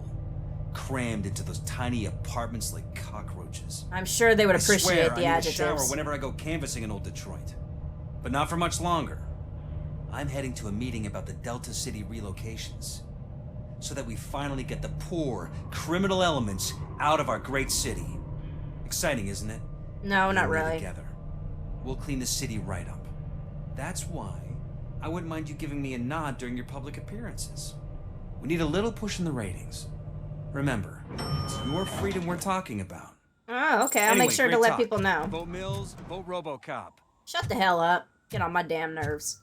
Crammed into those tiny apartments like cockroaches. I'm sure they would I swear, appreciate the I need a shower adjectives. whenever I go canvassing in old Detroit. But not for much longer. I'm heading to a meeting about the Delta City relocations. So that we finally get the poor, criminal elements out of our great city. Exciting, isn't it? No, not We're really. Together. We'll clean the city right up. That's why I wouldn't mind you giving me a nod during your public appearances. We need a little push in the ratings. Remember, it's your freedom we're talking about. Oh, okay. I'll make sure to let people know. Vote Mills, vote RoboCop. Shut the hell up. Get on my damn nerves.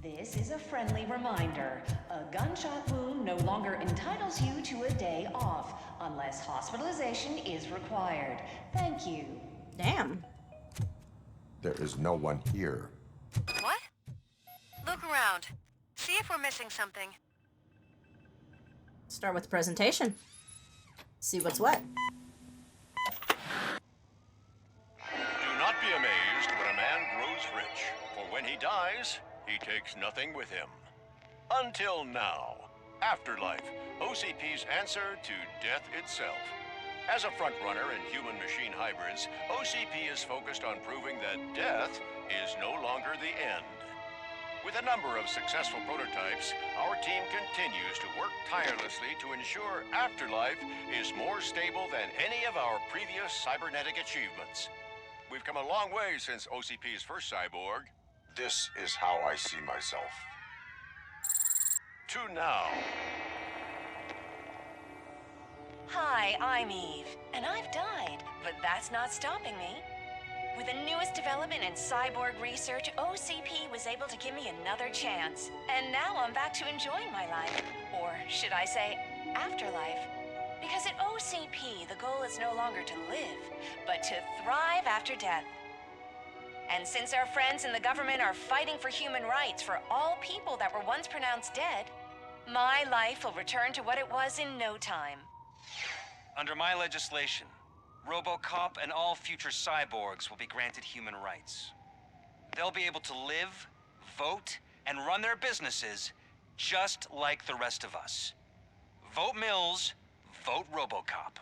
This is a friendly reminder. A gunshot wound no longer entitles you to a day off, unless hospitalization is required. Thank you. Damn. There is no one here. What? Look around. See if we're missing something. Start with the presentation. See what's what. Do not be amazed when a man grows rich, for when he dies, he takes nothing with him. Until now. Afterlife, OCP's answer to death itself. As a frontrunner in human-machine hybrids, OCP is focused on proving that death is no longer the end. With a number of successful prototypes, our team continues to work tirelessly to ensure Afterlife is more stable than any of our previous cybernetic achievements. We've come a long way since OCP's first cyborg. This is how I see myself. To now. Hi, I'm Eve, and I've died, but that's not stopping me. With the newest development in cyborg research, OCP was able to give me another chance. And now I'm back to enjoying my life. Or should I say, afterlife. Because at OCP, the goal is no longer to live, but to thrive after death. And since our friends in the government are fighting for human rights for all people that were once pronounced dead, my life will return to what it was in no time. Under my legislation, RoboCop and all future cyborgs will be granted human rights. They'll be able to live, vote, and run their businesses just like the rest of us. Vote Mills, vote RoboCop.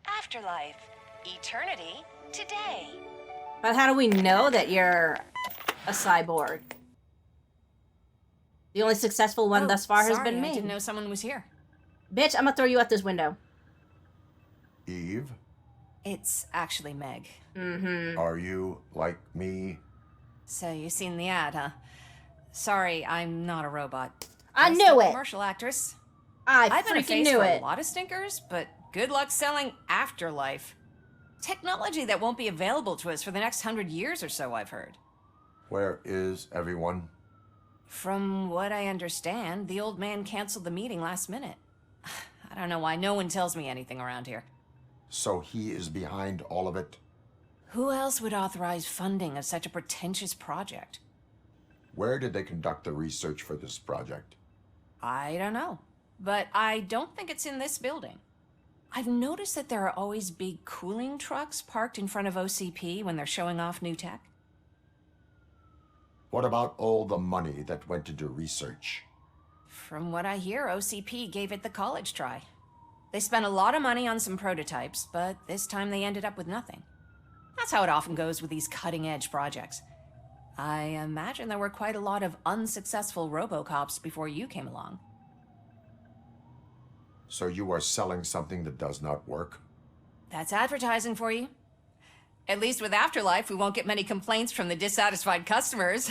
Afterlife. Eternity. Today. But how do we know that you're a cyborg? The only successful one thus far has been me. I didn't know someone was here. Bitch, I'm gonna throw you out this window. Eve? It's actually Meg. Mm-hmm. Are you like me? So you seen the ad, huh? Sorry, I'm not a robot. I Just knew a it! commercial actress. I I've been a freaking face knew for it. a lot of stinkers, but good luck selling Afterlife. Technology that won't be available to us for the next 100 years or so, I've heard. Where is everyone? From what I understand, the old man canceled the meeting last minute. I don't know why no one tells me anything around here. So he is behind all of it? Who else would authorize funding of such a pretentious project? Where did they conduct the research for this project? I don't know, but I don't think it's in this building. I've noticed that there are always big cooling trucks parked in front of OCP when they're showing off new tech. What about all the money that went into research? From what I hear, OCP gave it the college try. They spent a lot of money on some prototypes, but this time they ended up with nothing. That's how it often goes with these cutting-edge projects. I imagine there were quite a lot of unsuccessful RoboCops before you came along. So you are selling something that does not work? That's advertising for you. At least with Afterlife, we won't get many complaints from the dissatisfied customers.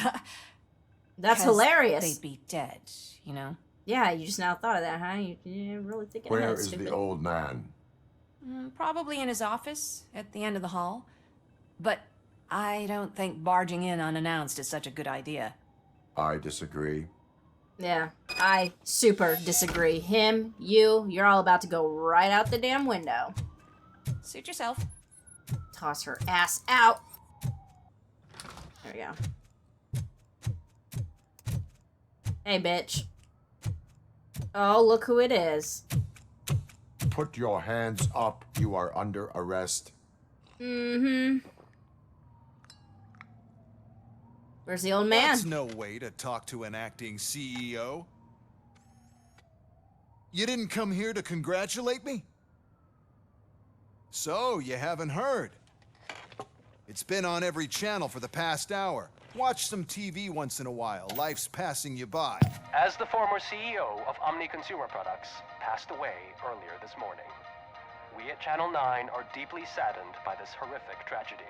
That's hilarious. They'd be dead, you know? Yeah, you just now thought of that, huh? You didn't really think Where ahead, is stupid. the old man? Probably in his office, at the end of the hall. But I don't think barging in unannounced is such a good idea. I disagree. Yeah, I super disagree. Him, you're all about to go right out the damn window. Suit yourself. Toss her ass out. There we go. Hey, bitch. Oh, look who it is. Put your hands up. You are under arrest. Mm-hmm. Where's the old man? That's no way to talk to an acting CEO. You didn't come here to congratulate me? So, you haven't heard. It's been on every channel for the past hour. Watch some TV once in a while. Life's passing you by. As the former CEO of Omni Consumer Products passed away earlier this morning, we at Channel 9 are deeply saddened by this horrific tragedy.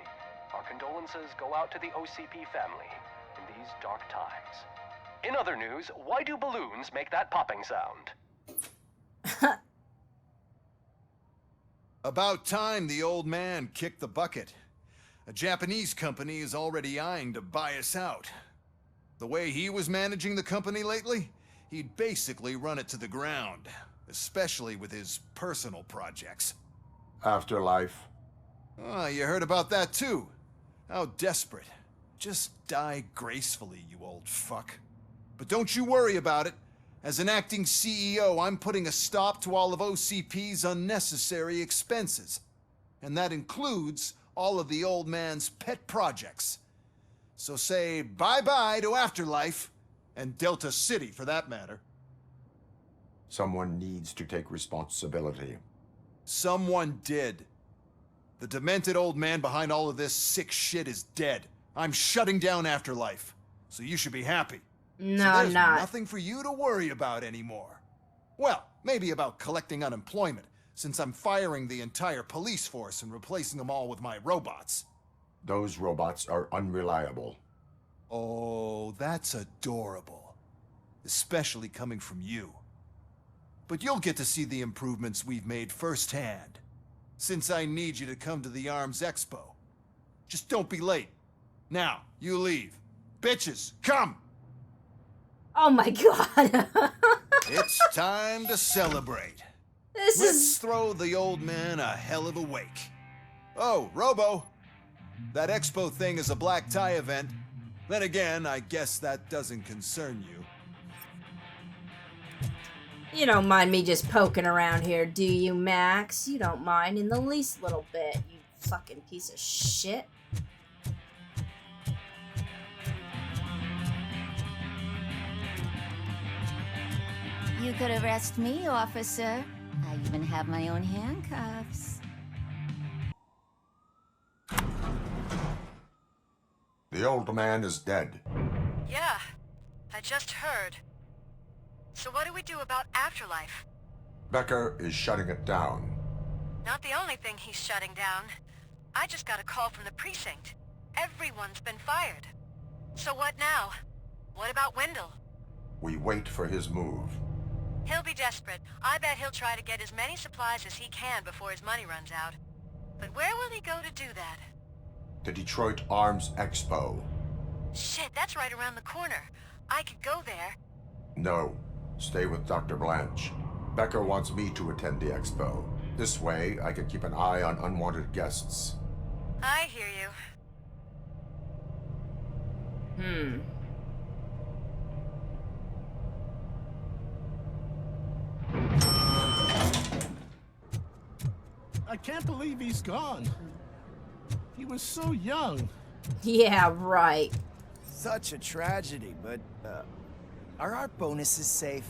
Our condolences go out to the OCP family in these dark times. In other news, why do balloons make that popping sound? About time the old man kicked the bucket. A Japanese company is already eyeing to buy us out. The way he was managing the company lately, he'd basically run it to the ground, especially with his personal projects. Afterlife. Oh, you heard about that too. How desperate. Just die gracefully, you old fuck. But don't you worry about it. As an acting CEO, I'm putting a stop to all of OCP's unnecessary expenses. And that includes all of the old man's pet projects. So say bye-bye to Afterlife, and Delta City for that matter. Someone needs to take responsibility. Someone did. The demented old man behind all of this sick shit is dead. I'm shutting down Afterlife, so you should be happy. No, so there's I'm not. nothing for you to worry about anymore. Well, maybe about collecting unemployment, since I'm firing the entire police force and replacing them all with my robots. Those robots are unreliable. Oh, that's adorable. Especially coming from you. But you'll get to see the improvements we've made firsthand. Since I need you to come to the Arms Expo. Just don't be late. Now, you leave. Bitches, come! Oh my god. It's time to celebrate. Let's throw the old man a hell of a wake. Oh, Robo. That expo thing is a black tie event. Then again, I guess that doesn't concern you. You don't mind me just poking around here, do you, Max? You don't mind in the least little bit, you fucking piece of shit. You could arrest me, officer. I even have my own handcuffs. The old man is dead. Yeah, I just heard. So what do we do about Afterlife? Becker is shutting it down. Not the only thing he's shutting down. I just got a call from the precinct. Everyone's been fired. So what now? What about Wendell? We wait for his move. He'll be desperate. I bet he'll try to get as many supplies as he can before his money runs out. But where will he go to do that? The Detroit Arms Expo. Shit, that's right around the corner. I could go there. No. Stay with Dr. Blanche. Becker wants me to attend the expo. This way, I can keep an eye on unwanted guests. I hear you. I can't believe he's gone. He was so young. Yeah, right. Such a tragedy, but, are our bonuses safe?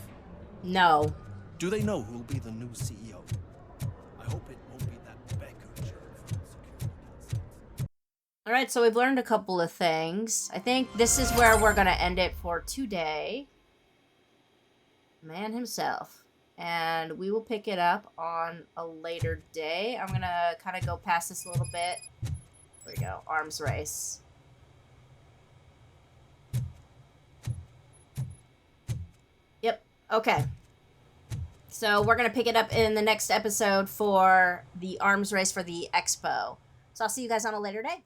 No. Do they know who'll be the new CEO? I hope it won't be that Becker jerk. Alright, so we've learned a couple of things. I think this is where we're gonna end it for today. Man himself. And we will pick it up on a later day. I'm gonna kind of go past this a little bit. There we go. Arms race. Yep. Okay. So we're gonna pick it up in the next episode for the arms race for the expo. So I'll see you guys on a later day.